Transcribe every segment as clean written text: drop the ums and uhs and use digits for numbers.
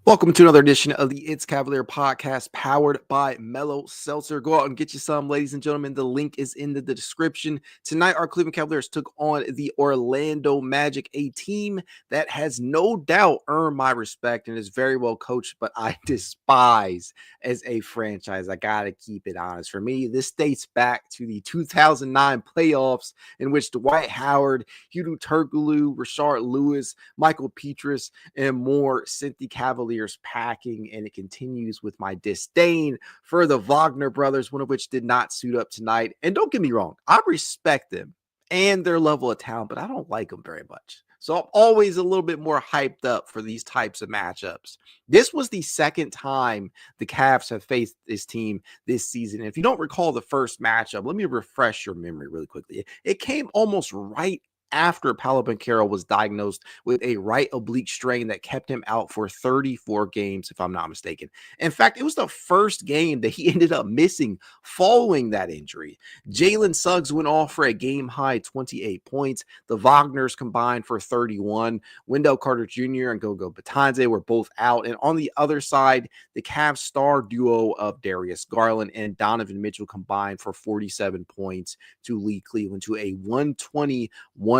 Welcome to another edition of the It's Cavalier podcast powered by Mellow Seltzer. Go out and get you some, ladies and gentlemen. The link is in the description. Tonight, our Cleveland Cavaliers took on the Orlando Magic, a team that has no doubt earned my respect and is very well coached, but I despise as a franchise. I got to keep it honest. For me, this dates back to the 2009 playoffs in which Dwight Howard, Hudo Turkoglu, Rashard Lewis, Michael Petrus, and more sent the Cavaliers packing, and it continues with my disdain for the Wagner brothers, one of which did not suit up tonight. And don't get me wrong, I respect them and their level of talent, but I don't like them very much. So I'm always a little bit more hyped up for these types of matchups. This was the second time the Cavs have faced this team this season. And if you don't recall the first matchup, let me refresh your memory really quickly. It came almost right after Paolo Banchero was diagnosed with a right oblique strain that kept him out for 34 games, if I'm not mistaken. In fact, it was the first game that he ended up missing following that injury. Jalen Suggs went off for a game-high 28 points. The Wagners combined for 31. Wendell Carter Jr. and Gogo Batanze were both out. And on the other side, the Cavs star duo of Darius Garland and Donovan Mitchell combined for 47 points to lead Cleveland to a 120-109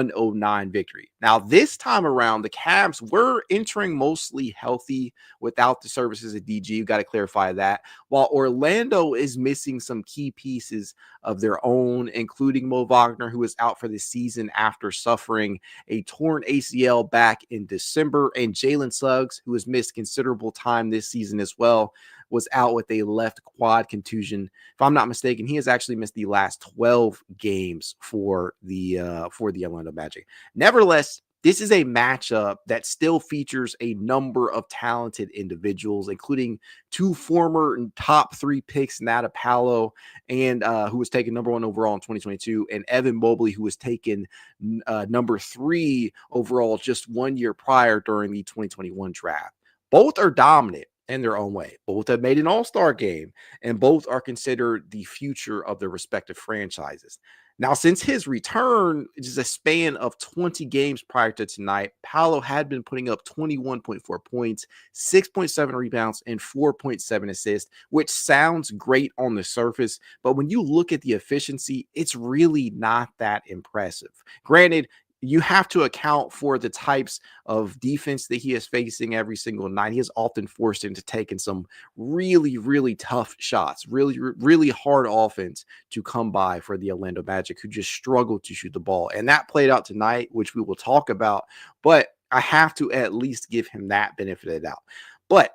victory. Now, this time around, the Cavs were entering mostly healthy without the services of DG. You've got to clarify that. While Orlando is missing some key pieces of their own, including Mo Wagner, who is out for the season after suffering a torn ACL back in December, and Jalen Suggs, who has missed considerable time this season as well, was out with a left quad contusion. If I'm not mistaken, he has actually missed the last 12 games for the Orlando Magic. Nevertheless, this is a matchup that still features a number of talented individuals, including two former top 3 picks, Nata Paolo, and who was taken number 1 overall in 2022, and Evan Mobley, who was taken number 3 overall just 1 year prior during the 2021 draft. Both are dominant in their own way. Both have made an all-star game, and both are considered the future of their respective franchises. Now, since his return, just a span of 20 games prior to tonight, Paolo had been putting up 21.4 points, 6.7 rebounds, and 4.7 assists, which sounds great on the surface, but when you look at the efficiency, it's really not that impressive. Granted, you have to account for the types of defense that he is facing every single night. He is often forced into taking some really, really tough shots, really, really hard offense to come by for the Orlando Magic, who just struggled to shoot the ball. And that played out tonight, which we will talk about. But I have to at least give him that benefit of the doubt. But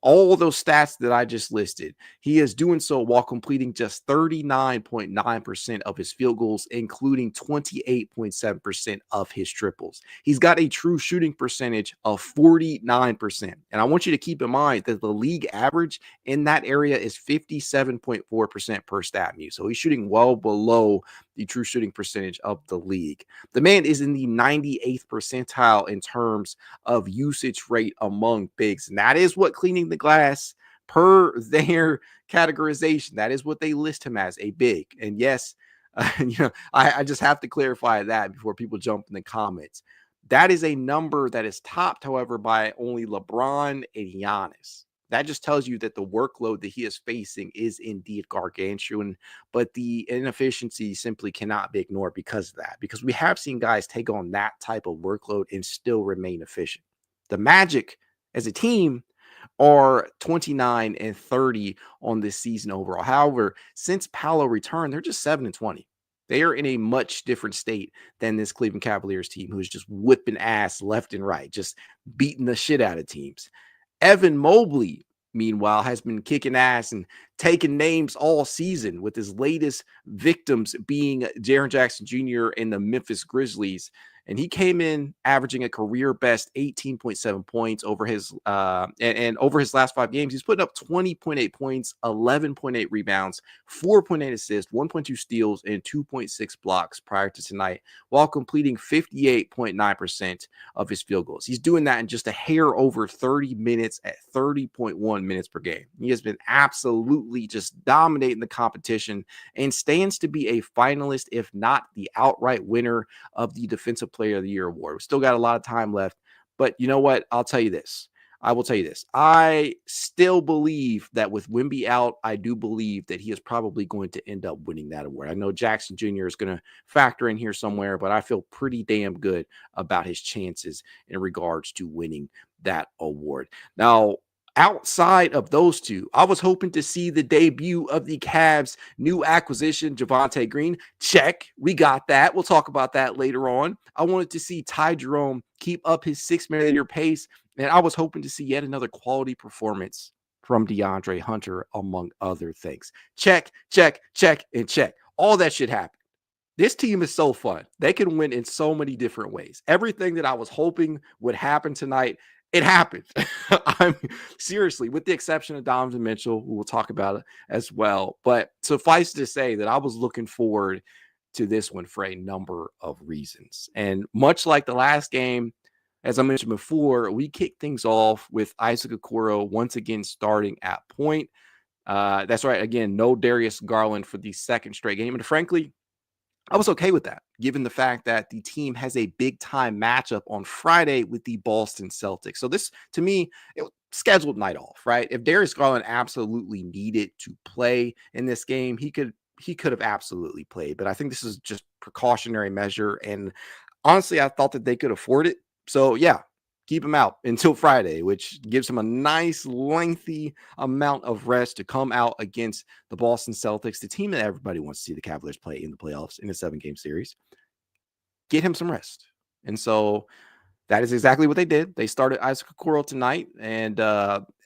all those stats that I just listed, he is doing so while completing just 39.9% of his field goals, including 28.7% of his triples. He's got a true shooting percentage of 49%. And I want you to keep in mind that the league average in that area is 57.4% per StatMuse. So he's shooting well below the true shooting percentage of the league. The man is in the 98th percentile in terms of usage rate among bigs. And that is what cleaning the glass per their categorization. That is what they list him as, a big. And yes, I just have to clarify that before people jump in the comments. That is a number that is topped, however, by only LeBron and Giannis. That just tells you that the workload that he is facing is indeed gargantuan, but the inefficiency simply cannot be ignored because of that, because we have seen guys take on that type of workload and still remain efficient. The Magic as a team are 29-30 on this season overall. However, since Paolo returned, they're just 7-20. They are in a much different state than this Cleveland Cavaliers team, who is just whipping ass left and right, just beating the shit out of teams. Evan Mobley, meanwhile, has been kicking ass and taking names all season, with his latest victims being Jaren Jackson Jr. and the Memphis Grizzlies. And he came in averaging a career best 18.7 points over his and over his last 5 games. He's putting up 20.8 points, 11.8 rebounds, 4.8 assists, 1.2 steals, and 2.6 blocks prior to tonight, while completing 58.9% of his field goals. He's doing that in just a hair over 30 minutes at 30.1 minutes per game. He has been absolutely just dominating the competition and stands to be a finalist, if not the outright winner of the Defensive Player of the Year award. We still got a lot of time left, but you know what? I'll tell you this. I will tell you this. I still believe that with Wemby out, I do believe that he is probably going to end up winning that award. I know Jackson Jr. is going to factor in here somewhere, but I feel pretty damn good about his chances in regards to winning that award. Now, outside of those two, I was hoping to see the debut of the Cavs' new acquisition, Javonte Green. Check. We got that. We'll talk about that later on. I wanted to see Ty Jerome keep up his 6-man pace, and I was hoping to see yet another quality performance from DeAndre Hunter, among other things. Check, check, check, and check. All that shit happened. This team is so fun. They can win in so many different ways. Everything that I was hoping would happen tonight, it happened. I'm seriously, with the exception of Donovan Mitchell, who we'll talk about it as well. But suffice to say that I was looking forward to this one for a number of reasons. And much like the last game, as I mentioned before, we kicked things off with Isaac Okoro once again starting at point. That's right. Again, no Darius Garland for the second straight game. And frankly, I was okay with that, given the fact that the team has a big time matchup on Friday with the Boston Celtics. So this, to me, it was scheduled night off, right? If Darius Garland absolutely needed to play in this game, he could have absolutely played. But I think this is just precautionary measure. And honestly, I thought that they could afford it. So yeah, keep him out until Friday, which gives him a nice lengthy amount of rest to come out against the Boston Celtics, the team that everybody wants to see the Cavaliers play in the playoffs in a 7-game series. Get him some rest. And so that is exactly what they did. They started Isaac Okoro tonight, and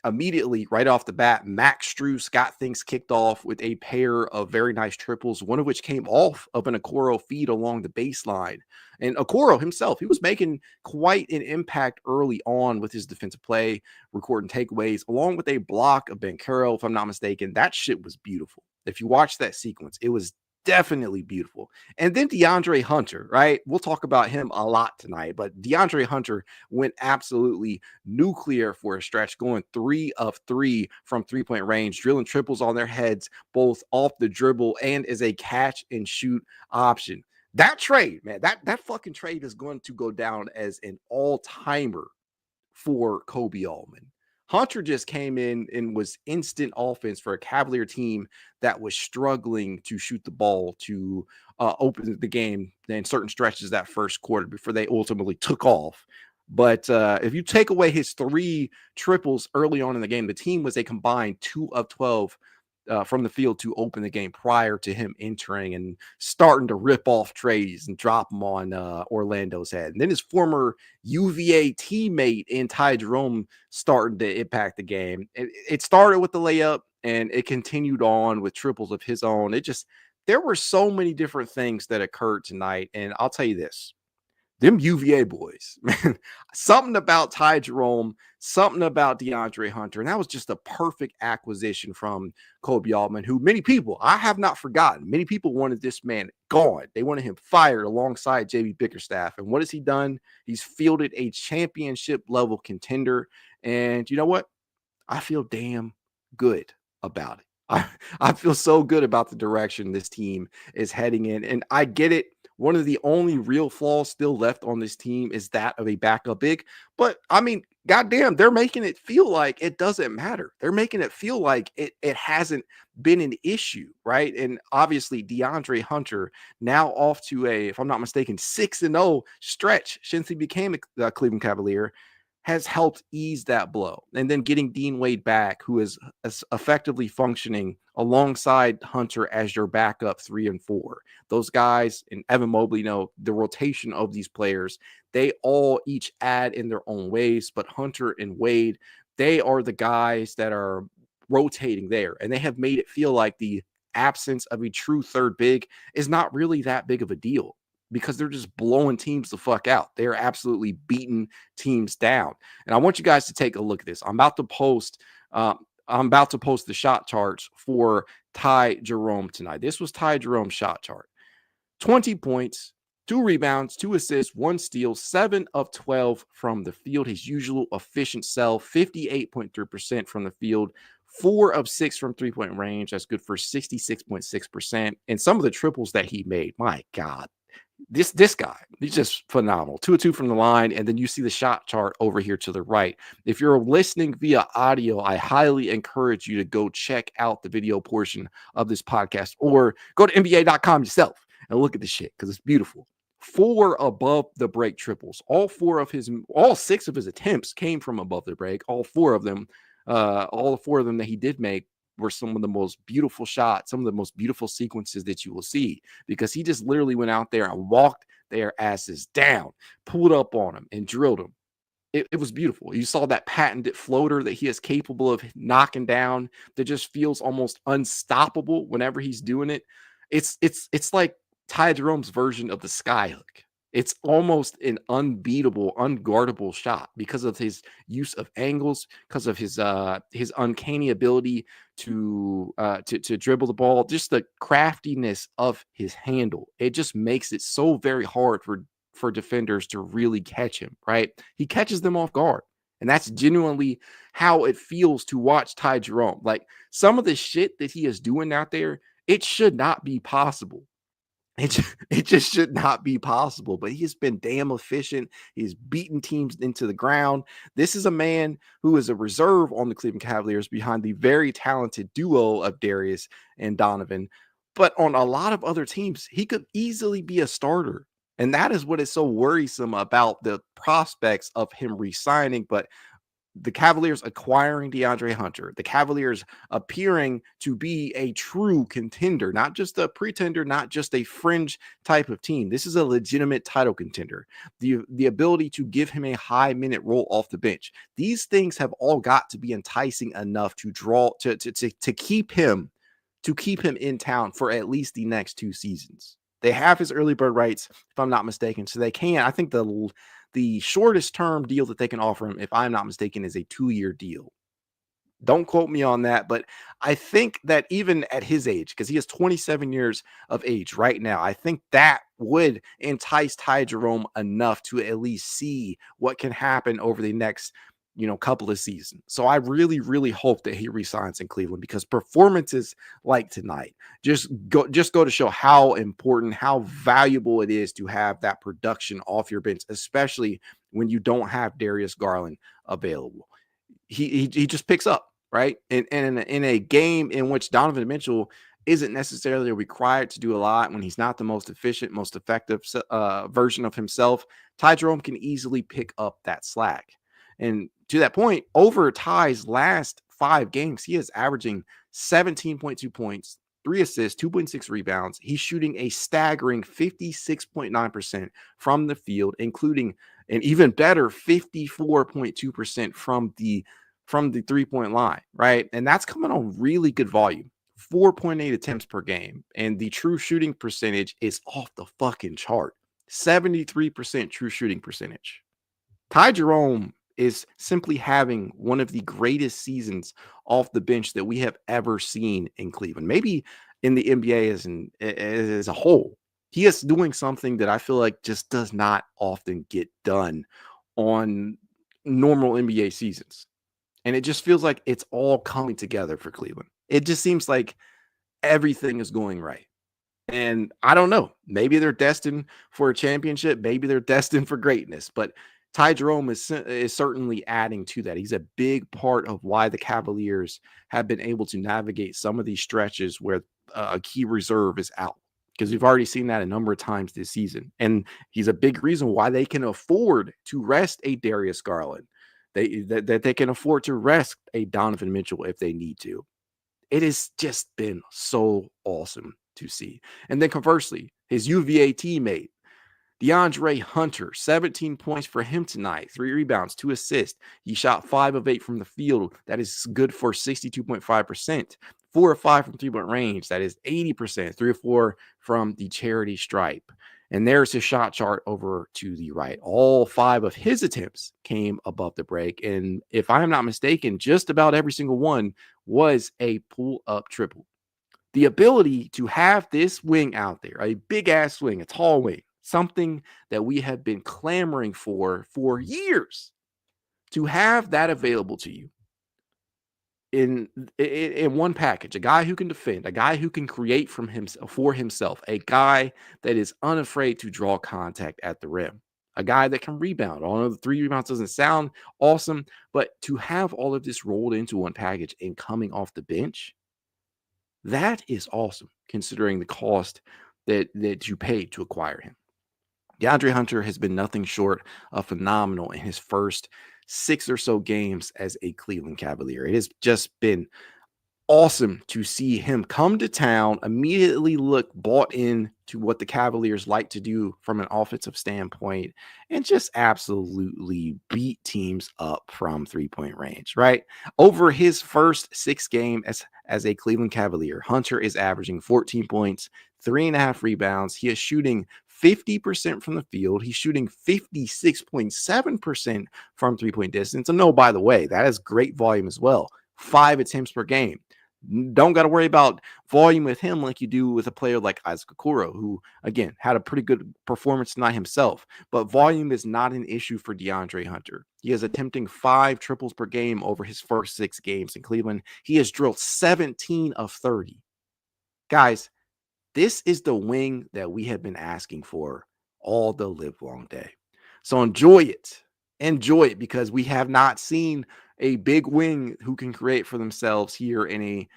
immediately right off the bat, Max Strus got things kicked off with a pair of very nice triples, one of which came off of an Okoro feed along the baseline. And Okoro himself, he was making quite an impact early on with his defensive play, recording takeaways, along with a block of Banchero, if I'm not mistaken. That shit was beautiful. If you watch that sequence, it was definitely beautiful. And then DeAndre Hunter, right? We'll talk about him a lot tonight, but DeAndre Hunter went absolutely nuclear for a stretch, going 3 of 3 from 3-point range, drilling triples on their heads, both off the dribble and as a catch and shoot option. That trade, man, that fucking trade is going to go down as an all-timer for Kobe Allman. Hunter just came in and was instant offense for a Cavalier team that was struggling to shoot the ball to open the game in certain stretches that first quarter before they ultimately took off. But if you take away his 3 triples early on in the game, the team was a combined 2 of 12 from the field to open the game prior to him entering and starting to rip off trays and drop them on Orlando's head. And then his former UVA teammate in Ty Jerome starting to impact the game. It started with the layup and it continued on with triples of his own. There were so many different things that occurred tonight. And I'll tell you this. Them UVA boys, man, something about Ty Jerome, something about DeAndre Hunter, and that was just a perfect acquisition from Kobe Allman, who many people, I have not forgotten, many people wanted this man gone. They wanted him fired alongside JB Bickerstaff, and what has he done? He's fielded a championship-level contender, and you know what? I feel damn good about it. I feel so good about the direction this team is heading in, and I get it. One of the only real flaws still left on this team is that of a backup big. But, I mean, goddamn, they're making it feel like it doesn't matter. They're making it feel like it hasn't been an issue, right? And obviously, DeAndre Hunter now off to a, if I'm not mistaken, 6-0 stretch since he became a Cleveland Cavalier, has helped ease that blow. And then getting Dean Wade back, who is effectively functioning alongside Hunter as your backup 3 and 4. Those guys and Evan Mobley, the rotation of these players, they all each add in their own ways, but Hunter and Wade, they are the guys that are rotating there. And they have made it feel like the absence of a true third big is not really that big of a deal, because they're just blowing teams the fuck out. They're absolutely beating teams down. And I want you guys to take a look at this. I'm about to post the shot charts for Ty Jerome tonight. This was Ty Jerome's shot chart. 20 points, 2 rebounds, 2 assists, 1 steal, 7 of 12 from the field. His usual efficient self, 58.3% from the field, 4 of 6 from 3-point range. That's good for 66.6%. And some of the triples that he made, my God. This guy, he's just phenomenal. 2 of 2 from the line, and then you see the shot chart over here to the right. If you're listening via audio, I highly encourage you to go check out the video portion of this podcast, or go to NBA.com yourself and look at the shit because it's beautiful. 4 above the break triples. All 6 of his attempts came from above the break. All 4 of them that he did make were some of the most beautiful shots, some of the most beautiful sequences that you will see, because he just literally went out there and walked their asses down, pulled up on them, and drilled them. It was beautiful. You saw that patented floater that he is capable of knocking down that just feels almost unstoppable whenever he's doing it. It's like Ty Jerome's version of the skyhook. It's almost an unbeatable, unguardable shot because of his use of angles, because of his uncanny ability to dribble the ball, just the craftiness of his handle. It just makes it so very hard for defenders to really catch him, right? He catches them off guard. And that's genuinely how it feels to watch Ty Jerome. Like, some of the shit that he is doing out there, it should not be possible. It just should not be possible, but he has been damn efficient. He's beaten teams into the ground. This is a man who is a reserve on the Cleveland Cavaliers behind the very talented duo of Darius and Donovan. But on a lot of other teams, he could easily be a starter. And that is what is so worrisome about the prospects of him resigning. But the Cavaliers acquiring DeAndre Hunter, the Cavaliers appearing to be a true contender, not just a pretender, not just a fringe type of team. This is a legitimate title contender. The ability to give him a high minute role off the bench. These things have all got to be enticing enough to draw to keep him in town for at least the next 2 seasons. They have his early bird rights, if I'm not mistaken, so they can. I think the shortest term deal that they can offer him, if I'm not mistaken, is a 2-year deal. Don't quote me on that, but I think that even at his age, because he is 27 years of age right now, I think that would entice Ty Jerome enough to at least see what can happen over the next couple of seasons. So I really, really hope that he resigns in Cleveland, because performances like tonight just go to show how important, how valuable it is to have that production off your bench, especially when you don't have Darius Garland available. He just picks up, right? And in a game in which Donovan Mitchell isn't necessarily required to do a lot, when he's not the most efficient, most effective version of himself, Ty Jerome can easily pick up that slack. And to that point, over Ty's last 5 games, he is averaging 17.2 points, 3 assists, 2.6 rebounds. He's shooting a staggering 56.9% from the field, including an even better 54.2% from the 3-point line, right? And that's coming on really good volume. 4.8 attempts per game. And the true shooting percentage is off the fucking chart. 73% true shooting percentage. Ty Jerome is simply having one of the greatest seasons off the bench that we have ever seen in Cleveland. Maybe in the NBA as a whole. He is doing something that I feel like just does not often get done on normal NBA seasons. And it just feels like it's all coming together for Cleveland. It just seems like everything is going right. And I don't know, maybe they're destined for a championship. Maybe they're destined for greatness. But Ty Jerome is certainly adding to that. He's a big part of why the Cavaliers have been able to navigate some of these stretches where a key reserve is out, because we've already seen that a number of times this season. And he's a big reason why they can afford to rest a Darius Garland, that they can afford to rest a Donovan Mitchell if they need to. It has just been so awesome to see. And then conversely, his UVA teammate, DeAndre Hunter, 17 points for him tonight, 3 rebounds, 2 assists. He shot 5 of 8 from the field. That is good for 62.5%. 4 of 5 from 3-point range. That is 80%. 3 of 4 from the charity stripe. And there's his shot chart over to the right. All 5 of his attempts came above the break. And if I'm not mistaken, just about every single one was a pull-up triple. The ability to have this wing out there, a big-ass swing, a tall wing, something that we have been clamoring for years, to have that available to you in one package, a guy who can defend, a guy who can create from himself for himself, a guy that is unafraid to draw contact at the rim, a guy that can rebound. Although the 3 rebounds doesn't sound awesome, but to have all of this rolled into one package and coming off the bench, that is awesome considering the cost that you paid to acquire him. DeAndre Hunter has been nothing short of phenomenal in his first 6 or so games as a Cleveland Cavalier. It has just been awesome to see him come to town, immediately look bought in to what the Cavaliers like to do from an offensive standpoint, and just absolutely beat teams up from 3-point range, right? Over his first 6 games as a Cleveland Cavalier, Hunter is averaging 14 points, 3.5 rebounds. He is shooting 50% from the field. He's shooting 56.7% from 3-point distance. And no, by the way, that is great volume as well. 5 attempts per game. Don't got to worry about volume with him like you do with a player like Okoro, who, again, had a pretty good performance tonight himself. But volume is not an issue for DeAndre Hunter. He is attempting 5 triples per game over his first 6 games in Cleveland. He has drilled 17 of 30. Guys, this is the wing that we have been asking for all the live long day. So enjoy it. Enjoy it, because we have not seen a big wing who can create for themselves here in a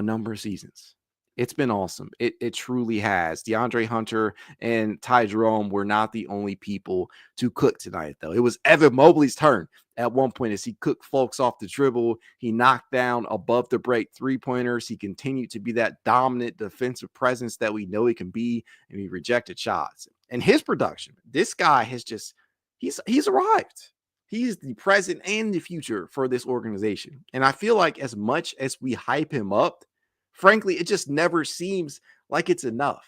number of seasons. It's been awesome. It truly has. DeAndre Hunter and Ty Jerome were not the only people to cook tonight, though. It was Evan Mobley's turn at one point as he cooked folks off the dribble. He knocked down above the break 3-pointers. He continued to be that dominant defensive presence that we know he can be, and he rejected shots. And his production, this guy has just he's arrived. He's the present and the future for this organization. And I feel like as much as we hype him up, frankly, it just never seems like it's enough,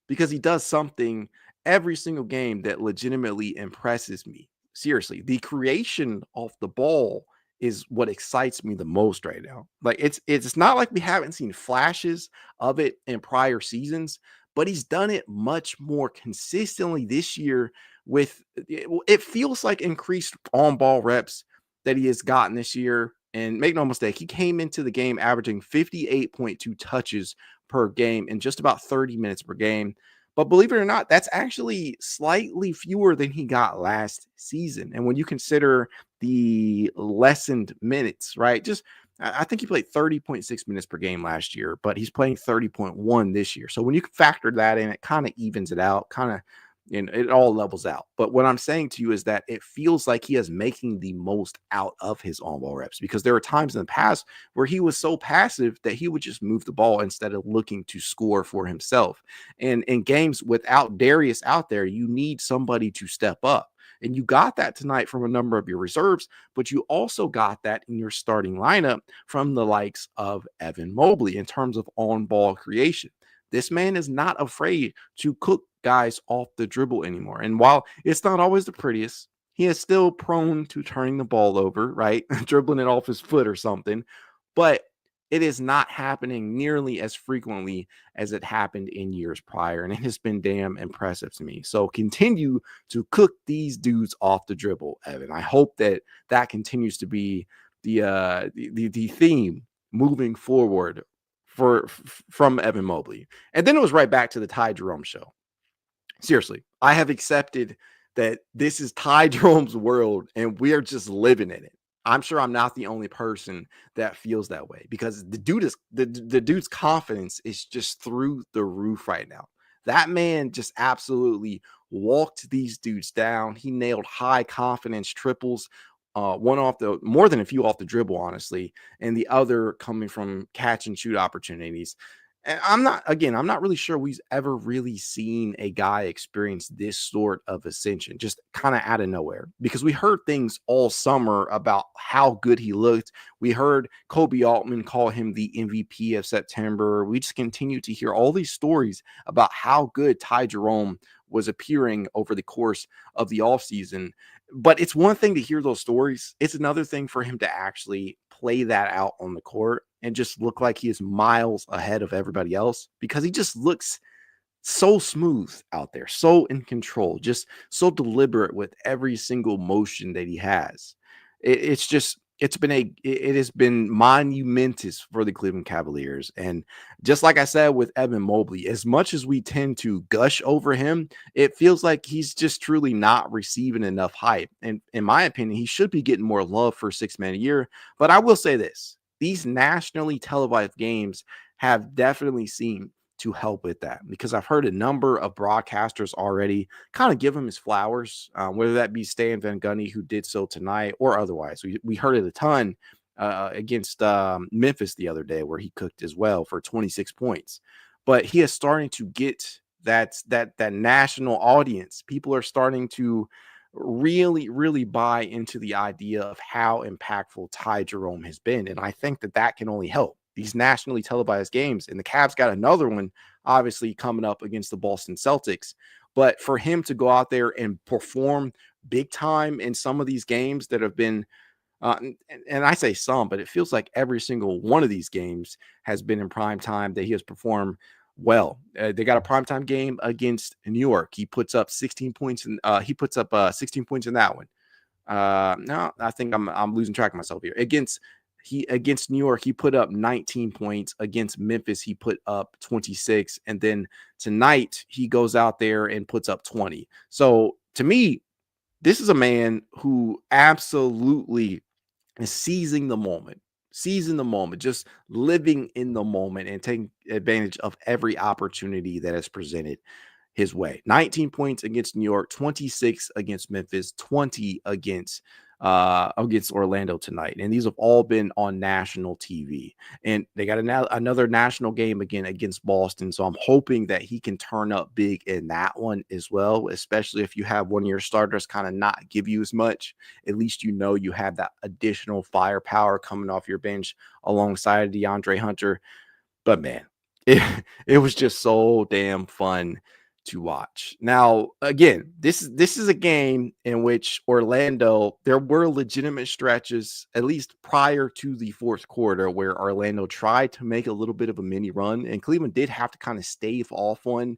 because he does something every single game that legitimately impresses me. Seriously, the creation off the ball is what excites me the most right now. Like it's not like we haven't seen flashes of it in prior seasons, but he's done it much more consistently this year with it feels like increased on-ball reps that he has gotten this year. And make no mistake, he came into the game averaging 58.2 touches per game in just about 30 minutes per game. But believe it or not, that's actually slightly fewer than he got last season. And when you consider the lessened minutes, right? I think he played 30.6 minutes per game last year, but he's playing 30.1 this year. So when you factor that in, it kind of evens it out, and it all levels out. But what I'm saying to you is that it feels like he is making the most out of his on-ball reps, because there were times in the past where he was so passive that he would just move the ball instead of looking to score for himself. And in games without Darius out there, you need somebody to step up. And you got that tonight from a number of your reserves, but you also got that in your starting lineup from the likes of Evan Mobley in terms of on-ball creation. This man is not afraid to cook guys off the dribble anymore. And while it's not always the prettiest, he is still prone to turning the ball over, right? Dribbling it off his foot or something. But it is not happening nearly as frequently as it happened in years prior. And it has been damn impressive to me. So continue to cook these dudes off the dribble, Evan. I hope that continues to be the theme moving forward from Evan Mobley. And then it was right back to the Ty Jerome show. Seriously, I have accepted that this is Ty Jerome's world and we are just living in it. I'm sure I'm not the only person that feels that way, because the dude's confidence is just through the roof right now. That man just absolutely walked these dudes down. He nailed high confidence triples, one off more than a few off the dribble, honestly, and the other coming from catch and shoot opportunities. And I'm not really sure we've ever really seen a guy experience this sort of ascension just kind of out of nowhere, because we heard things all summer about how good he looked. We heard Kobe Altman call him the MVP of September. We just continue to hear all these stories about how good Ty Jerome was appearing over the course of the offseason. But it's one thing to hear those stories. It's another thing for him to actually play that out on the court and just look like he is miles ahead of everybody else, because he just looks so smooth out there, so in control, just so deliberate with every single motion that he has. It's just it has been monumentous for the Cleveland Cavaliers. And just like I said with Evan Mobley, as much as we tend to gush over him, it feels like he's just truly not receiving enough hype. And in my opinion, he should be getting more love for six-man a year. But I will say this, these nationally televised games have definitely seemed to help with that, because I've heard a number of broadcasters already kind of give him his flowers, whether that be Stan Van Gundy, who did so tonight, or otherwise. We heard it a ton against Memphis the other day, where he cooked as well for 26 points. But he is starting to get that national audience. People are starting to really buy into the idea of how impactful Ty Jerome has been, and I think that can only help these nationally televised games. And the Cavs got another one, obviously, coming up against the Boston Celtics. But for him to go out there and perform big time in some of these games that have been, and I say some, but it feels like every single one of these games has been in prime time that he has performed well. They got a primetime game against New York. He puts up 16 points, and he puts up 16 points in that one. No, I think I'm losing track of myself here. Against New York, he put up 19 points. Against Memphis, he put up 26. And then tonight, he goes out there and puts up 20. So to me, this is a man who absolutely is seizing the moment, just living in the moment and taking advantage of every opportunity that is presented his way. 19 points against New York, 26 against Memphis, 20 against Orlando tonight. And these have all been on national TV. And they got another national game again against Boston. So I'm hoping that he can turn up big in that one as well, especially if you have one of your starters kind of not give you as much. At least you know you have that additional firepower coming off your bench alongside DeAndre Hunter. But man, it was just so damn fun to watch. Now, again, this is a game in which Orlando, there were legitimate stretches, at least prior to the fourth quarter, where Orlando tried to make a little bit of a mini run, and Cleveland did have to kind of stave off one.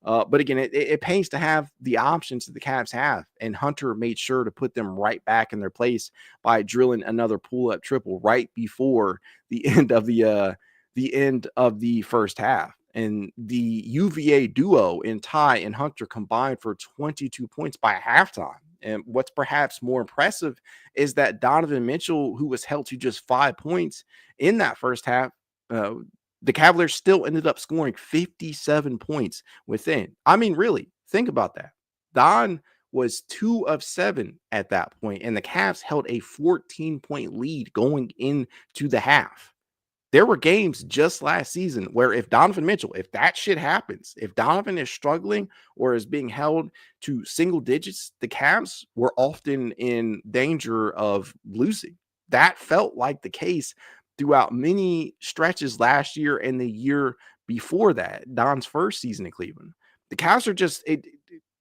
But again, it pays to have the options that the Cavs have, and Hunter made sure to put them right back in their place by drilling another pull-up triple right before the end of the first half. And the UVA duo in Ty and Hunter combined for 22 points by halftime. And what's perhaps more impressive is that Donovan Mitchell, who was held to just 5 points in that first half, the Cavaliers still ended up scoring 57 points within. I mean, really, think about that. Don was 2 of 7 at that point, and the Cavs held a 14-point lead going into the half. There were games just last season where if Donovan Mitchell, if that shit happens, if Donovan is struggling or is being held to single digits, the Cavs were often in danger of losing. That felt like the case throughout many stretches last year and the year before that, Don's first season in Cleveland. The Cavs are just,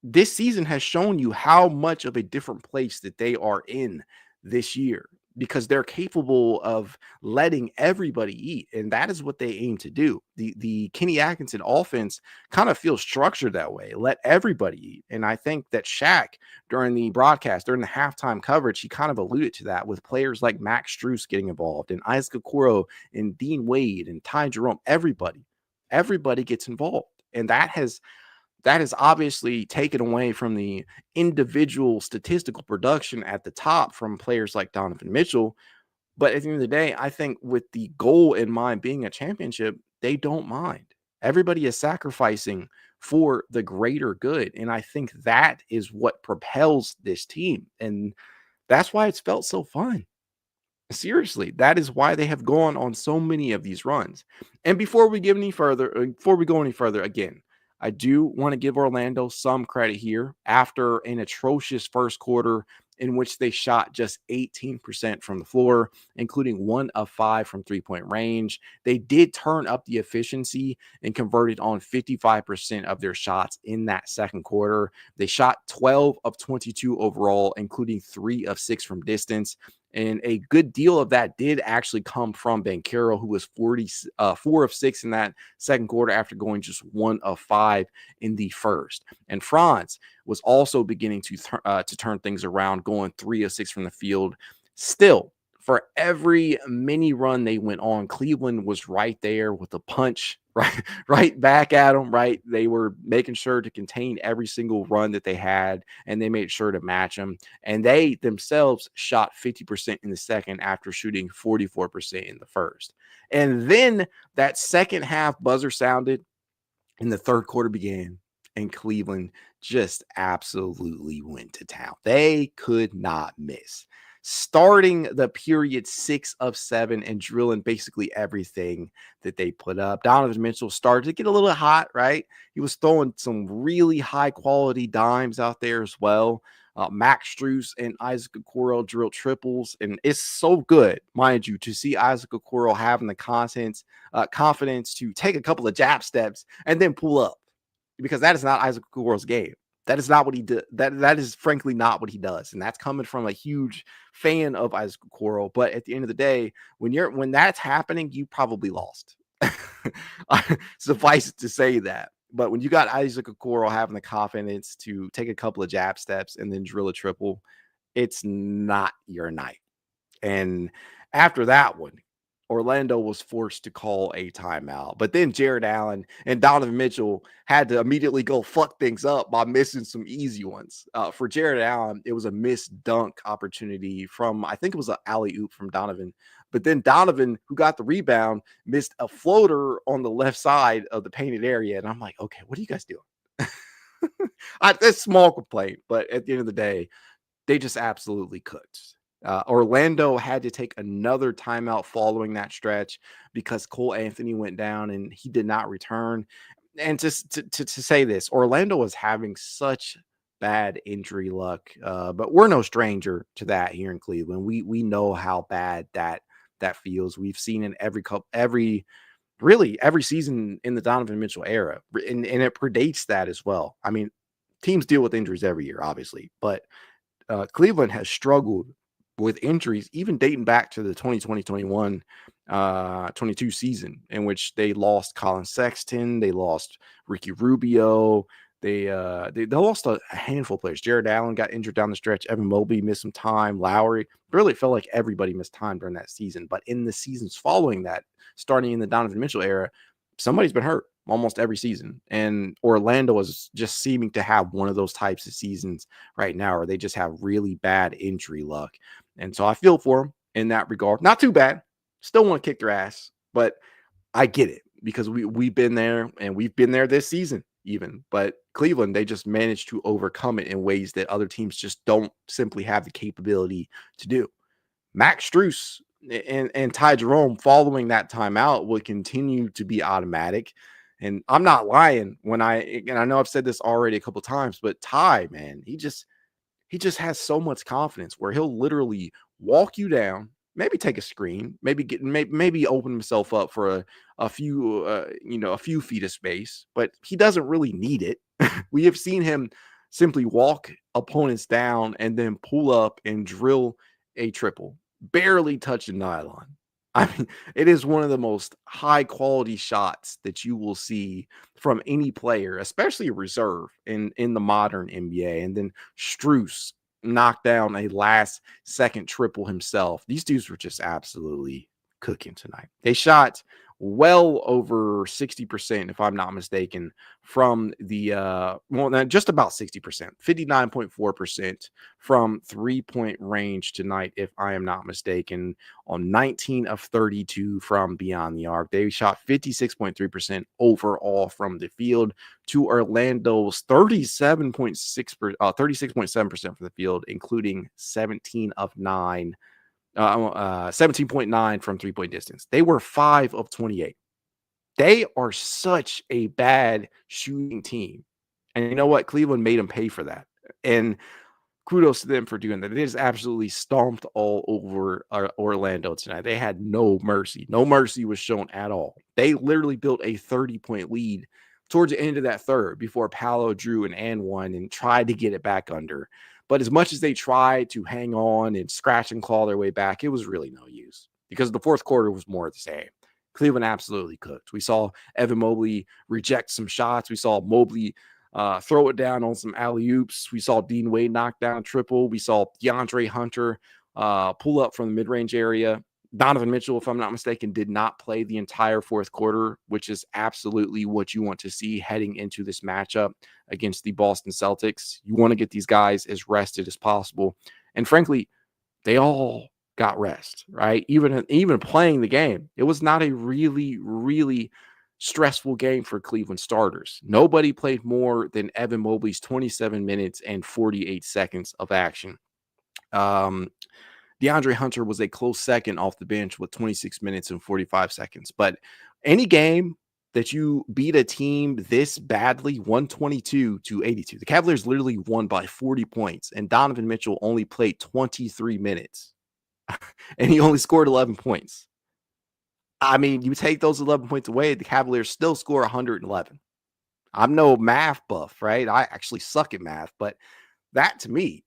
this season has shown you how much of a different place that they are in this year, because they're capable of letting everybody eat. And that is what they aim to do. The Kenny Atkinson offense kind of feels structured that way. Let everybody eat. And I think that Shaq, during the broadcast, during the halftime coverage, he kind of alluded to that with players like Max Strus getting involved, and Isaac Okoro and Dean Wade and Ty Jerome. Everybody gets involved. And that has obviously taken away from the individual statistical production at the top from players like Donovan Mitchell. But at the end of the day, I think with the goal in mind being a championship, they don't mind. Everybody is sacrificing for the greater good. And I think that is what propels this team. And that's why it's felt so fun. Seriously, that is why they have gone on so many of these runs. And before we go any further, again, I do want to give Orlando some credit here after an atrocious first quarter in which they shot just 18% from the floor, including 1 of 5 from three-point range. They did turn up the efficiency and converted on 55% of their shots in that second quarter. They shot 12 of 22 overall, including 3 of 6 from distance. And a good deal of that did actually come from Banchero, who was 4 of 6 in that second quarter after going just 1 of 5 in the first. And Franz was also beginning to turn things around, going 3 of 6 from the field. Still, for every mini run they went on, Cleveland was right there with a punch, right back at them, right? They were making sure to contain every single run that they had, and they made sure to match them. And they themselves shot 50% in the second after shooting 44% in the first. And then that second half buzzer sounded, and the third quarter began, and Cleveland just absolutely went to town. They could not miss. Starting the period 6 of 7 and drilling basically everything that they put up. Donovan Mitchell started to get a little hot, right? He was throwing some really high quality dimes out there as well. Max Strus and Isaac Okoro drilled triples, and it's so good, mind you, to see Isaac Okoro having the confidence to take a couple of jab steps and then pull up, because that is not Isaac Okoro's game. That is not what he did. That is frankly not what he does, and that's coming from a huge fan of Isaac Okoro. But at the end of the day, when that's happening, you probably lost. Suffice it to say that. But when you got Isaac Okoro having the confidence to take a couple of jab steps and then drill a triple, it's not your night. And after that one, Orlando was forced to call a timeout. But then Jarrett Allen and Donovan Mitchell had to immediately go fuck things up by missing some easy ones. For Jarrett Allen, it was a missed dunk opportunity from, I think it was an alley-oop from Donovan. But then Donovan, who got the rebound, missed a floater on the left side of the painted area. And I'm like, okay, what are you guys doing? That's a small complaint, but at the end of the day, they just absolutely cooked. Orlando had to take another timeout following that stretch because Cole Anthony went down and he did not return. And to say this, Orlando was having such bad injury luck, but we're no stranger to that here in Cleveland. We know how bad that feels. We've seen in every season in the Donovan Mitchell era, and it predates that as well. I mean, teams deal with injuries every year, obviously, but Cleveland has struggled with injuries, even dating back to the 2020-21 22 season, in which they lost Colin Sexton, they lost Ricky Rubio, they lost a handful of players. Jarrett Allen got injured down the stretch. Evan Mobley missed some time. Lowry, really felt like everybody missed time during that season. But in the seasons following that, starting in the Donovan Mitchell era, somebody's been hurt almost every season. And Orlando is just seeming to have one of those types of seasons right now, where they just have really bad injury luck. And so I feel for them in that regard. Not too bad. Still want to kick their ass, but I get it, because we've been there, and we've been there this season even. But Cleveland, they just managed to overcome it in ways that other teams just don't simply have the capability to do. Max Strus and Ty Jerome following that timeout will continue to be automatic. And I'm not lying when I know I've said this already a couple times, but Ty, man, he just has so much confidence where he'll literally walk you down, maybe take a screen, maybe open himself up for a few feet of space, but he doesn't really need it. We have seen him simply walk opponents down and then pull up and drill a triple, barely touch the nylon. I mean, it is one of the most high quality shots that you will see from any player, especially a reserve in the modern NBA. And then Strus knocked down a last second triple himself. These dudes were just absolutely cooking tonight. They shot well over 60%, if I'm not mistaken, from the just about 60%, 59.4% from 3-point range tonight, if I am not mistaken, on 19 of 32 from beyond the arc. They shot 56.3% overall from the field to Orlando's 36.7% from the field, including 17 of 9 17.9 from 3-point distance. They were 5 of 28. They are such a bad shooting team. And you know what? Cleveland made them pay for that. And kudos to them for doing that. They just absolutely stomped all over Orlando tonight. They had no mercy. No mercy was shown at all. They literally built a 30-point lead towards the end of that third before Paolo drew an and one and tried to get it back under. But as much as they tried to hang on and scratch and claw their way back, it was really no use, because the fourth quarter was more of the same. Cleveland absolutely cooked. We saw Evan Mobley reject some shots. We saw Mobley throw it down on some alley-oops. We saw Dean Wade knock down a triple. We saw DeAndre Hunter pull up from the mid-range area. Donovan Mitchell, if I'm not mistaken, did not play the entire fourth quarter, which is absolutely what you want to see heading into this matchup against the Boston Celtics. You want to get these guys as rested as possible. And frankly, they all got rest, right? Even playing the game, it was not a really, really stressful game for Cleveland starters. Nobody played more than Evan Mobley's 27 minutes and 48 seconds of action. DeAndre Hunter was a close second off the bench with 26 minutes and 45 seconds. But any game that you beat a team this badly, 122-82, the Cavaliers literally won by 40 points, and Donovan Mitchell only played 23 minutes, and he only scored 11 points. I mean, you take those 11 points away, the Cavaliers still score 111. I'm no math buff, right? I actually suck at math, but that to me,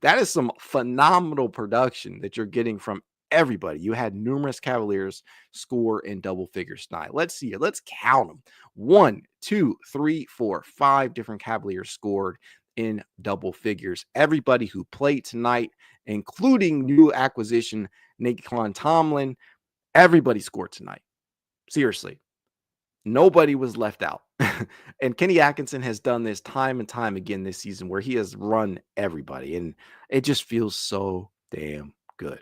that is some phenomenal production that you're getting from everybody. You had numerous Cavaliers score in double figures tonight. Let's see it. Let's count them. 1, 2, 3, 4, 5 different Cavaliers scored in double figures. Everybody who played tonight, including new acquisition Naquan Tomlin, everybody scored tonight. Seriously. Nobody was left out. And Kenny Atkinson has done this time and time again this season where he has run everybody, and it just feels so damn good.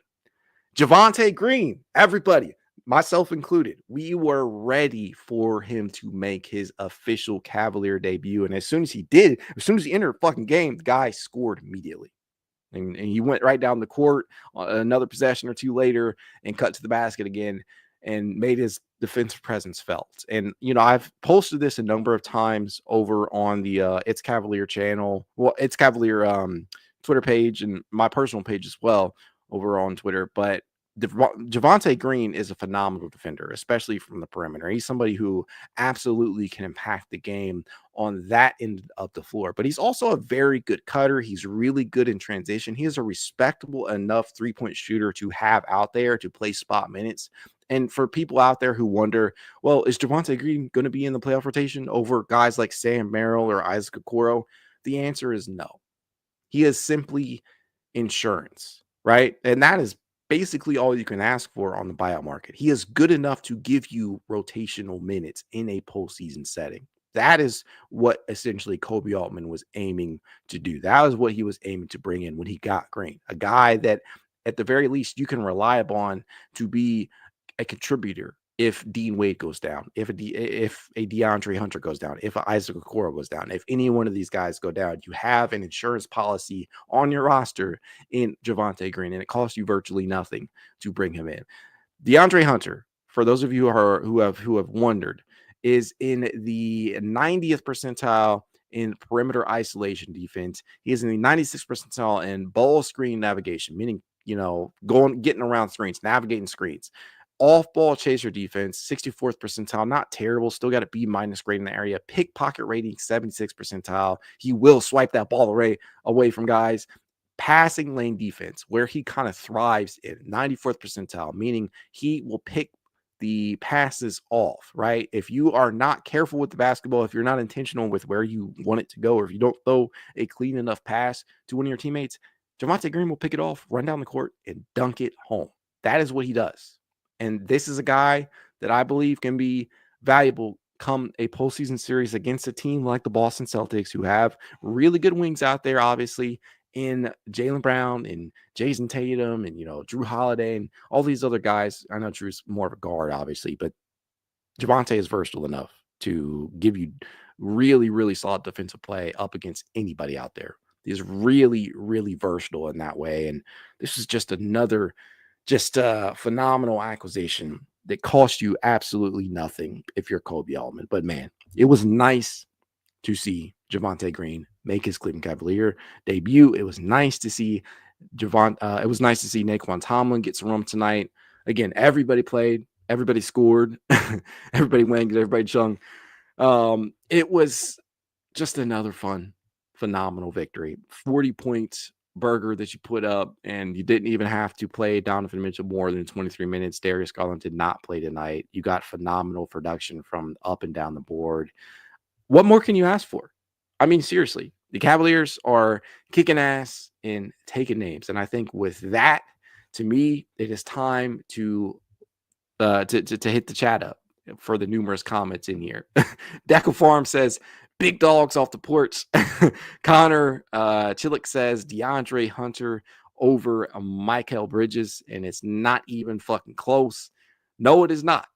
Javonte Green, everybody, myself included, we were ready for him to make his official Cavalier debut. And as soon as he did, as soon as he entered the fucking game, the guy scored immediately. And he went right down the court another possession or two later and cut to the basket again and made his defensive presence felt. And, you know, I've posted this a number of times over on the It's Cavalier channel. Well, It's Cavalier Twitter page and my personal page as well over on Twitter. But Javonte Green is a phenomenal defender, especially from the perimeter. He's somebody who absolutely can impact the game on that end of the floor. But he's also a very good cutter. He's really good in transition. He is a respectable enough three-point shooter to have out there to play spot minutes. And for people out there who wonder, well, is Javonte Green going to be in the playoff rotation over guys like Sam Merrill or Isaac Okoro? The answer is no. He is simply insurance, right? And that is basically all you can ask for on the buyout market. He is good enough to give you rotational minutes in a postseason setting. That is what essentially Kobe Altman was aiming to do. That was what he was aiming to bring in when he got Green, a guy that at the very least you can rely upon to be a contributor if Dean Wade goes down, if a DeAndre Hunter goes down, if Isaac Okoro goes down, if any one of these guys go down, you have an insurance policy on your roster in Javonte Green, and it costs you virtually nothing to bring him in. DeAndre Hunter, for those of you who have wondered, is in the 90th percentile in perimeter isolation defense. He is in the 96th percentile in ball screen navigation, meaning, you know, getting around screens, navigating screens. Off-ball chaser defense, 64th percentile, not terrible. Still got a B- grade in the area. Pickpocket rating, 76th percentile. He will swipe that ball away from guys. Passing lane defense, where he kind of thrives in 94th percentile, meaning he will pick the passes off, right? If you are not careful with the basketball, if you're not intentional with where you want it to go, or if you don't throw a clean enough pass to one of your teammates, Javonte Green will pick it off, run down the court, and dunk it home. That is what he does. And this is a guy that I believe can be valuable come a postseason series against a team like the Boston Celtics, who have really good wings out there, obviously, in Jaylen Brown and Jason Tatum and, you know, Drew Holiday and all these other guys. I know Drew's more of a guard, obviously, but Javonte is versatile enough to give you really, really solid defensive play up against anybody out there. He's really, really versatile in that way. And this is just another phenomenal acquisition that cost you absolutely nothing if you're Kobe Altman. But man, it was nice to see Javonte Green make his Cleveland Cavalier debut. It was nice to see it was nice to see Naquan Tomlin get some room tonight. Again, everybody played, everybody scored, everybody winged, everybody chung. It was just another phenomenal victory. 40 points burger that you put up, and you didn't even have to play Donovan Mitchell more than 23 minutes. Darius Garland did not play tonight. You got phenomenal production from up and down the board. What more can you ask for? I mean, seriously, The Cavaliers are kicking ass and taking names. And I think with that, to me, it is time to hit the chat up for the numerous comments in here. Deco Farm says, big dogs off the porch. Connor Chilik says, DeAndre Hunter over Mikal Bridges, and it's not even fucking close. No, it is not.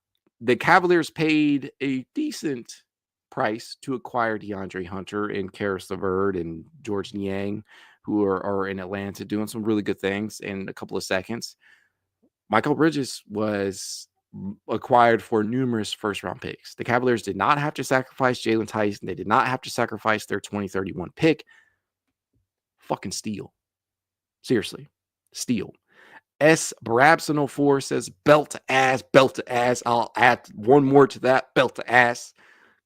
The Cavaliers paid a decent price to acquire DeAndre Hunter and Karis LeVert and George Niang, who are in Atlanta doing some really good things in a couple of seconds. Mikal Bridges was acquired for numerous first-round picks. The Cavaliers did not have to sacrifice Jalen Tyson. They did not have to sacrifice their 2031 pick. Fucking steal. Seriously. Steal. S. Brabson04 says, belt to ass, belt to ass. I'll add one more to that, belt to ass.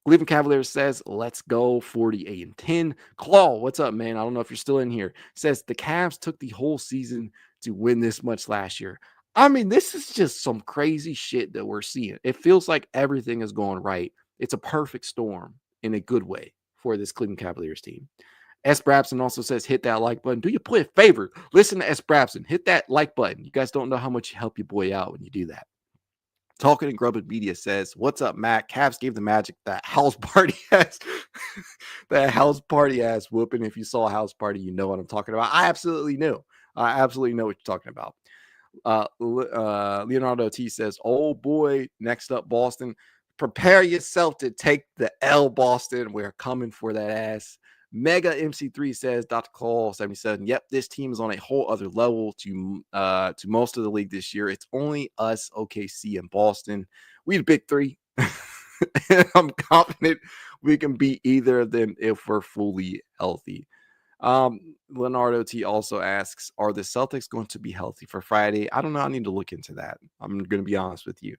Cleveland Cavaliers says, let's go 48-10. Claw, what's up, man? I don't know if you're still in here. Says, the Cavs took the whole season to win this much last year. I mean, this is just some crazy shit that we're seeing. It feels like everything is going right. It's a perfect storm in a good way for this Cleveland Cavaliers team. S. Brabson also says, hit that like button. Do you play a favor? Listen to S. Brabson. Hit that like button. You guys don't know how much you help your boy out when you do that. Talking and Grubbin Media says, what's up, Matt? Cavs gave the Magic that house party ass, that house party ass whooping. If you saw a house party, you know what I'm talking about. I absolutely know. I absolutely know what you're talking about. Leonardo T says, oh boy, next up, Boston. Prepare yourself to take the L, Boston. We're coming for that ass. Mega MC3 says, Dr. Call 77. Yep, this team is on a whole other level to most of the league this year. It's only us, OKC, and Boston. We the big three. I'm confident we can beat either of them if we're fully healthy. Leonardo T also asks, are the Celtics going to be healthy for Friday? I don't know. I need to look into that. I'm going to be honest with you.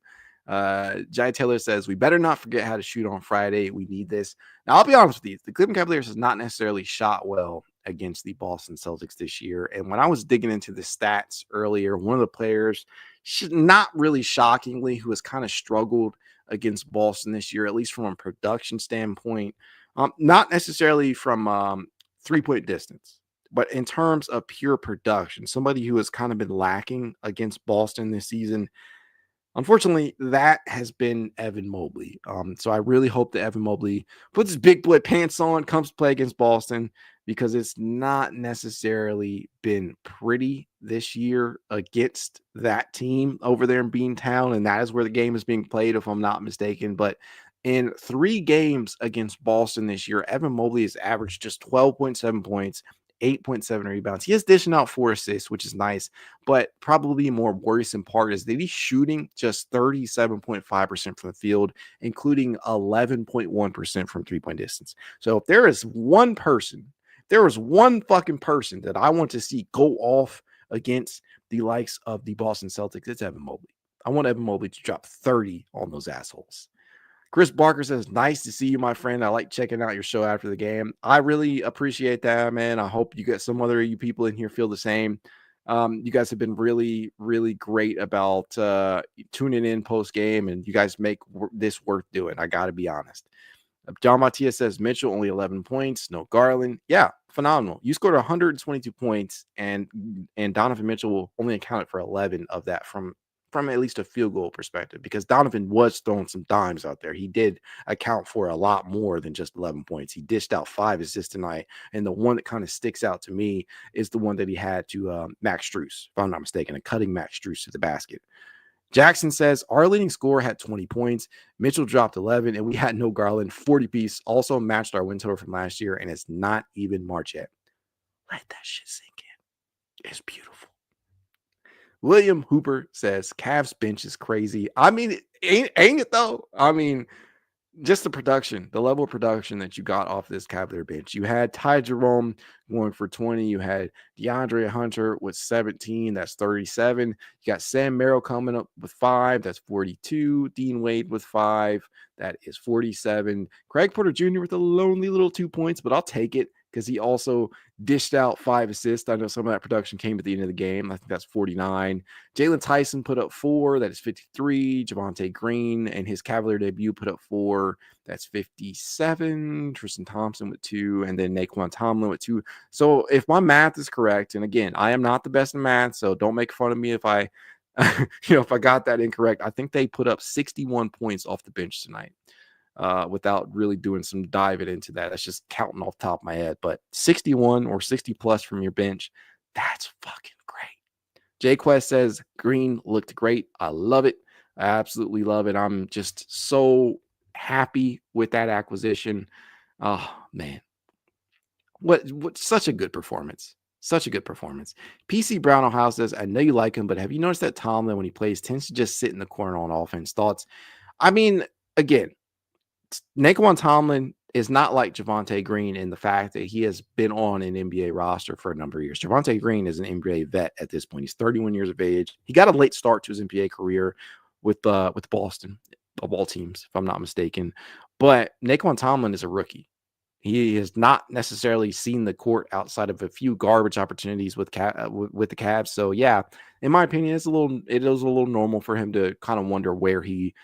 Jai Taylor says, we better not forget how to shoot on Friday. We need this. Now, I'll be honest with you. The Cleveland Cavaliers has not necessarily shot well against the Boston Celtics this year. And when I was digging into the stats earlier, one of the players, not really shockingly, who has kind of struggled against Boston this year, at least from a production standpoint, not necessarily from three-point distance, but in terms of pure production, somebody who has kind of been lacking against Boston this season, unfortunately, that has been Evan Mobley. So I really hope that Evan Mobley puts his big boy pants on, comes to play against Boston, because it's not necessarily been pretty this year against that team over there in Beantown, and that is where the game is being played, if I'm not mistaken. But in 3 games against Boston this year, Evan Mobley has averaged just 12.7 points, 8.7 rebounds. He is dishing out 4 assists, which is nice, but probably more worrisome part is that he's shooting just 37.5% from the field, including 11.1% from three-point distance. So if there is one person, there is one fucking person that I want to see go off against the likes of the Boston Celtics, it's Evan Mobley. I want Evan Mobley to drop 30 on those assholes. Chris Barker says, nice to see you, my friend. I like checking out your show after the game. I really appreciate that, man. I hope you get some other you people in here feel the same. You guys have been really, really great about tuning in post-game, and you guys make this worth doing. I got to be honest. John Matias says, Mitchell, only 11 points. No Garland. Yeah, phenomenal. You scored 122 points, and Donovan Mitchell only accounted for 11 of that from at least a field goal perspective, because Donovan was throwing some dimes out there. He did account for a lot more than just 11 points. He dished out 5 assists tonight, and the one that kind of sticks out to me is the one that he had to Max Strus, if I'm not mistaken, cutting Max Strus to the basket. Jackson says, our leading scorer had 20 points. Mitchell dropped 11, and we had no Garland. 40 piece also matched our win total from last year, and it's not even March yet. Let that shit sink in. It's beautiful. William Hooper says, Cavs bench is crazy. I mean, ain't it though? I mean, just the production, the level of production that you got off this Cavalier bench. You had Ty Jerome going for 20. You had DeAndre Hunter with 17. That's 37. You got Sam Merrill coming up with 5. That's 42. Dean Wade with 5. That is 47. Craig Porter Jr. with a lonely little 2 points, but I'll take it. because he also dished out 5 assists. I know some of that production came at the end of the game. I think that's 49. Jalen Tyson put up 4. That is 53. Javonte Green and his Cavalier debut put up 4. That's 57. Tristan Thompson with 2. And then Naquan Tomlin with 2. So if my math is correct, and again, I am not the best in math, so don't make fun of me if I if I got that incorrect. I think they put up 61 points off the bench tonight. Without really doing some diving into that. That's just counting off the top of my head. But 61 or 60 plus from your bench, that's fucking great. Jay Quest says Green looked great. I love it. I absolutely love it. I'm just so happy with that acquisition. Oh, man. What such a good performance. Such a good performance. PC Brown Ohio says, I know you like him, but have you noticed that Tomlin, when he plays, tends to just sit in the corner on offense? Thoughts? I mean, again, Naquan Tomlin is not like Javonte Green in the fact that he has been on an NBA roster for a number of years. Javonte Green is an NBA vet at this point. He's 31 years of age. He got a late start to his NBA career with Boston, of all teams, if I'm not mistaken. But Naquan Tomlin is a rookie. He has not necessarily seen the court outside of a few garbage opportunities with the Cavs. So yeah, in my opinion, it is a little normal for him to kind of wonder where he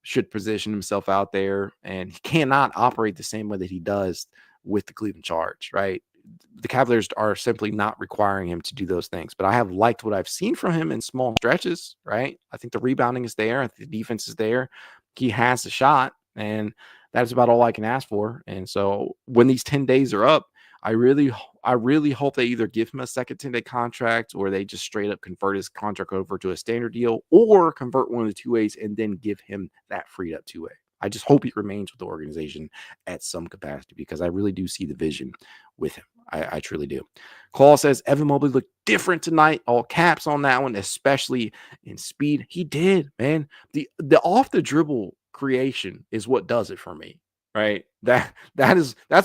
should position himself out there, and he cannot operate the same way that he does with the Cleveland Charge, right? The Cavaliers are simply not requiring him to do those things, but I have liked what I've seen from him in small stretches, right? I think the rebounding is there. I think the defense is there. He has a shot, and that's about all I can ask for. And so when these 10 days are up, I really hope they either give him a second 10-day contract, or they just straight up convert his contract over to a standard deal, or convert one of the 2-ways and then give him that freed up 2-way. I just hope he remains with the organization at some capacity, because I really do see the vision with him. I truly do. Claw says Evan Mobley looked different tonight. All caps on that one, especially in speed. He did, man. The off the dribble creation is what does it for me, right? That's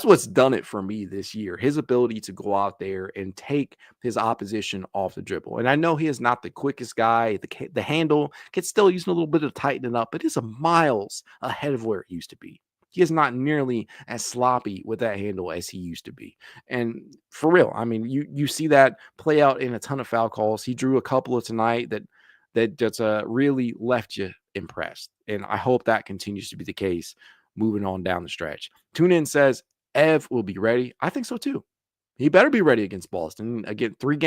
what's done it for me this year. His ability to go out there and take his opposition off the dribble. And I know he is not the quickest guy. The handle can still use a little bit of tightening up, but it's a miles ahead of where it used to be. He is not nearly as sloppy with that handle as he used to be. And for real, I mean, you see that play out in a ton of foul calls. He drew a couple of tonight that just really left you impressed. And I hope that continues to be the case moving on down the stretch. Tune In says Ev will be ready. I think so too. He better be ready against Boston. Again, 3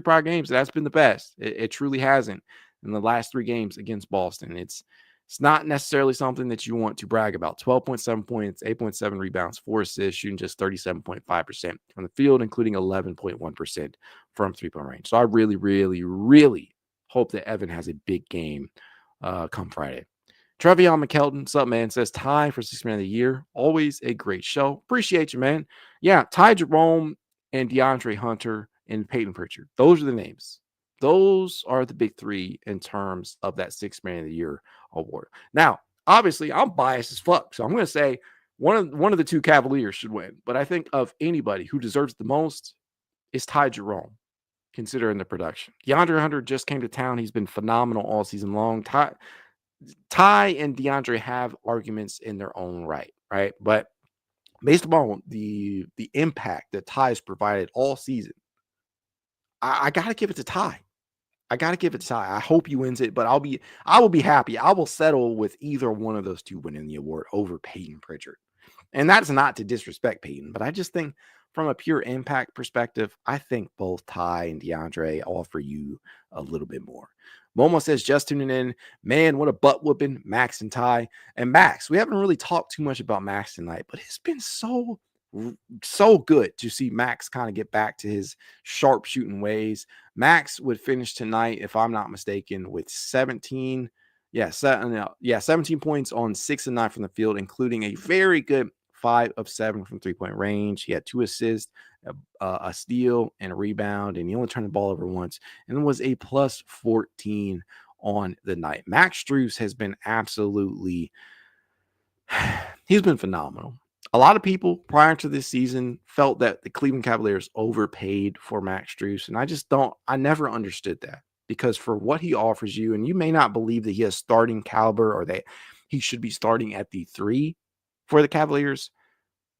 prior games, that's been the best. It truly hasn't in the last 3 games against Boston. It's not necessarily something that you want to brag about. 12.7 points, 8.7 rebounds, 4 assists, shooting just 37.5% from the field, including 11.1% from 3-point range. So I really, really, really hope that Evan has a big game come Friday. Trevion McKelton, what's up, man? Says Ty for 6th man of the year. Always a great show. Appreciate you, man. Yeah, Ty Jerome and DeAndre Hunter and Peyton Pritchard. Those are the names. Those are the big 3 in terms of that 6th man of the year award. Now, obviously, I'm biased as fuck, so I'm going to say one of the 2 Cavaliers should win. But I think of anybody who deserves the most is Ty Jerome, considering the production. DeAndre Hunter just came to town. He's been phenomenal all season long. Ty and DeAndre have arguments in their own right? But based upon the impact that Ty's provided all season, I got to give it to Ty. I hope he wins it, but I will be happy. I will settle with either one of those 2 winning the award over Peyton Pritchard. And that's not to disrespect Peyton, but I just think from a pure impact perspective, I think both Ty and DeAndre offer you a little bit more. Momo says, just tuning in. Man, what a butt whooping, Max and Ty. And Max, we haven't really talked too much about Max tonight, but it's been so good to see Max kind of get back to his sharp shooting ways. Max would finish tonight, if I'm not mistaken, with 17 points on 6 of 9 from the field, including a very good 5 of 7 from 3-point range. He had 2 assists, a steal, and a rebound, and he only turned the ball over once, and was a plus 14 on the night. Max Strus has been he's been phenomenal. A lot of people prior to this season felt that the Cleveland Cavaliers overpaid for Max Strus, and I never understood that, because for what he offers you, and you may not believe that he has starting caliber or that he should be starting at the 3 for the Cavaliers,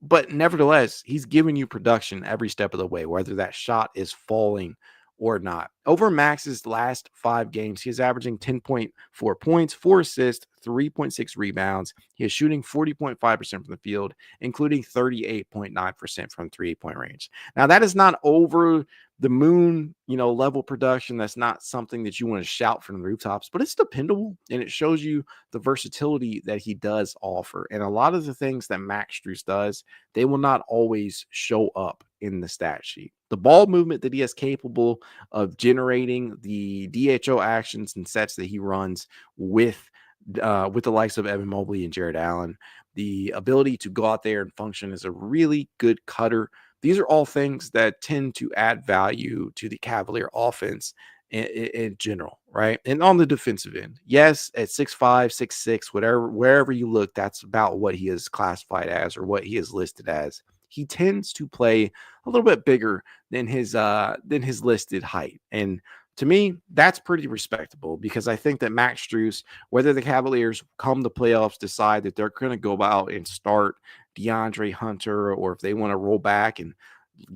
But nevertheless, he's giving you production every step of the way, whether that shot is falling or not. Over Max's last 5 games, he is averaging 10.4 points, 4 assists, 3.6 rebounds. He is shooting 40.5% from the field, including 38.9% from 3-point range. Now, that is not over the moon, level production. That's not something that you want to shout from the rooftops, but it's dependable, and it shows you the versatility that he does offer. And a lot of the things that Max Strus does, they will not always show up in the stat sheet. The ball movement that he is capable of generating, the DHO actions and sets that he runs with the likes of Evan Mobley and Jarrett Allen, the ability to go out there and function as a really good cutter. These are all things that tend to add value to the Cavalier offense in general, right? And on the defensive end, yes, at 6'5", 6'6", wherever you look, that's about what he is classified as or what he is listed as. He tends to play a little bit bigger than his listed height. And to me, that's pretty respectable, because I think that Max Strus, whether the Cavaliers come the playoffs decide that they're going to go out and start DeAndre Hunter, or if they want to roll back and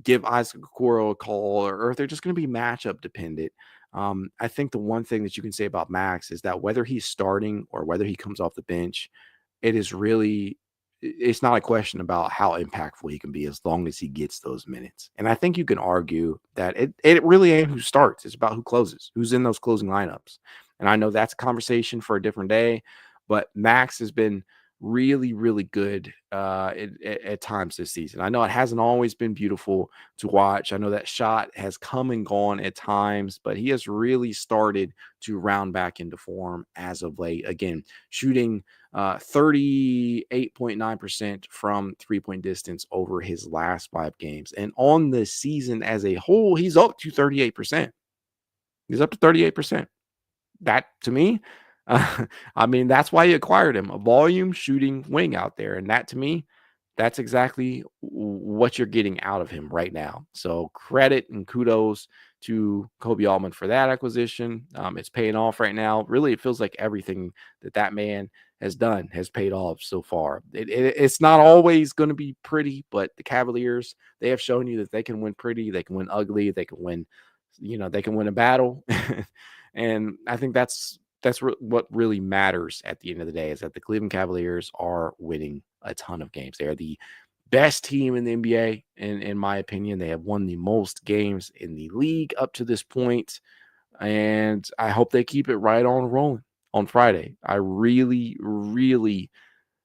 give Okoro a call, or if they're just going to be matchup dependent. I think the one thing that you can say about Max is that whether he's starting or whether he comes off the bench, it's not a question about how impactful he can be as long as he gets those minutes. And I think you can argue that it really ain't who starts. It's about who closes, who's in those closing lineups. And I know that's a conversation for a different day, but Max has been really, really good at times this season. I know it hasn't always been beautiful to watch. I know that shot has come and gone at times, but he has really started to round back into form as of late. Again, shooting 38.9% from 3-point distance over his last 5 games. And on the season as a whole, he's up to 38%. He's up to 38%. That, to me, I mean, that's why you acquired him, a volume shooting wing out there. And that, to me, that's exactly what you're getting out of him right now. So credit and kudos to Kobe Altman for that acquisition. It's paying off right now. Really, it feels like everything that man has done has paid off so far. It's not always going to be pretty, but the Cavaliers, they have shown you that they can win pretty, they can win ugly, they can win, they can win a battle. And I think that's what really matters at the end of the day, is that the Cleveland Cavaliers are winning a ton of games. They are the best team in the NBA, in my opinion. They have won the most games in the league up to this point, and I hope they keep it right on rolling on Friday. I really, really,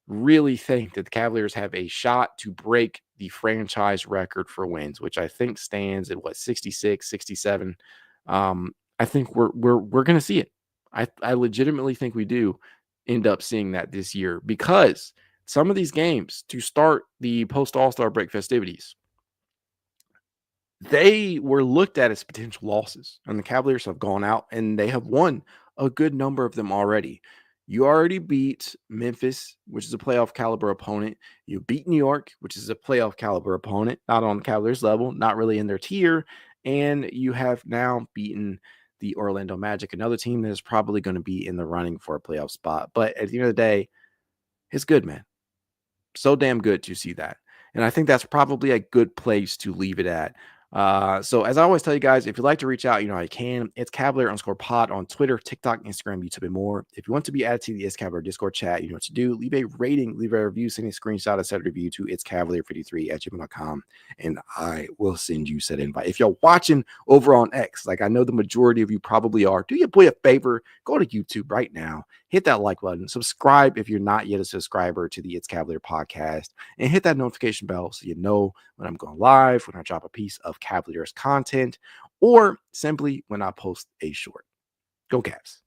really think that the Cavaliers have a shot to break the franchise record for wins, which I think stands at 66, 67. I think we're going to see it. I legitimately think we do end up seeing that this year, because some of these games to start the post All-Star break festivities, they were looked at as potential losses, and the Cavaliers have gone out and they have won a good number of them already. You already beat Memphis, which is a playoff caliber opponent. You beat New York, which is a playoff caliber opponent, not on the Cavaliers level, not really in their tier. And you have now beaten the Orlando Magic, another team that is probably going to be in the running for a playoff spot. But at the end of the day, it's good, man. So damn good to see that. And I think that's probably a good place to leave it at. So as I always tell you guys, if you'd like to reach out, you can. It's Cavalier_pod on Twitter, TikTok, Instagram, YouTube, and more. If you want to be added to the It's Cavalier Discord chat, you know what to do. Leave a rating, leave a review, send a screenshot of said review to itscavalier53@gmail.com, and I will send you said invite. If you're watching over on X, like I know the majority of you probably are, do your boy a favor, go to YouTube right now, hit that like button, subscribe if you're not yet a subscriber to the It's Cavalier podcast, and hit that notification bell so you know when I'm going live, when I drop a piece of Cavaliers content, or simply when I post a short. Go Cavs.